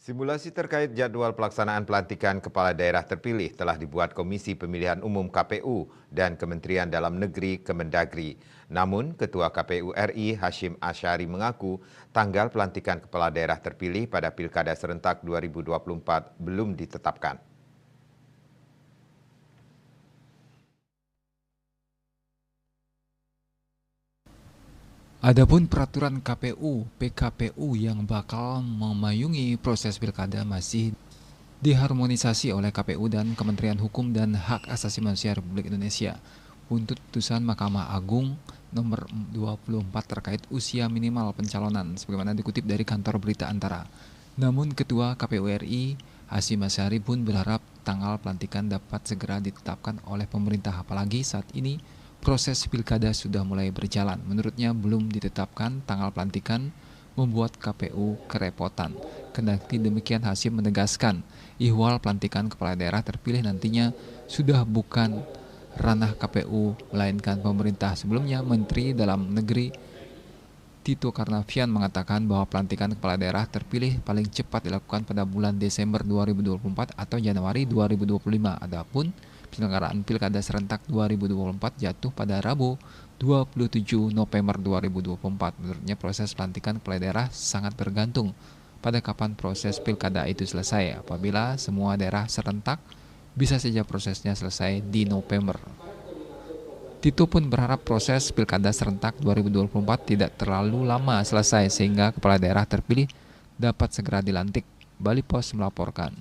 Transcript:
Simulasi terkait jadwal pelaksanaan pelantikan kepala daerah terpilih telah dibuat Komisi Pemilihan Umum KPU dan Kementerian Dalam Negeri Kemendagri. Namun, Ketua KPU RI Hashim Asyari mengaku tanggal pelantikan kepala daerah terpilih pada Pilkada serentak 2024 belum ditetapkan. Adapun peraturan KPU, PKPU yang bakal memayungi proses pilkada masih diharmonisasi oleh KPU dan Kementerian Hukum dan Hak Asasi Manusia Republik Indonesia untuk putusan Mahkamah Agung nomor 24 terkait usia minimal pencalonan sebagaimana dikutip dari kantor berita Antara. Namun Ketua KPU RI Hashim Asyari pun berharap tanggal pelantikan dapat segera ditetapkan oleh pemerintah, apalagi saat ini proses pilkada sudah mulai berjalan. Menurutnya belum ditetapkan tanggal pelantikan membuat KPU kerepotan. Kendati demikian, Hashim menegaskan ihwal pelantikan kepala daerah terpilih nantinya sudah bukan ranah KPU melainkan pemerintah. Sebelumnya Menteri Dalam Negeri Tito Karnavian mengatakan bahwa pelantikan kepala daerah terpilih paling cepat dilakukan pada bulan Desember 2024 atau Januari 2025. Adapun penyelenggaraan Pilkada Serentak 2024 jatuh pada Rabu 27 November 2024. Menurutnya proses pelantikan kepala daerah sangat bergantung pada kapan proses pilkada itu selesai. Apabila semua daerah serentak, bisa saja prosesnya selesai di November. Tito pun berharap proses Pilkada Serentak 2024 tidak terlalu lama selesai sehingga kepala daerah terpilih dapat segera dilantik. Bali Pos melaporkan.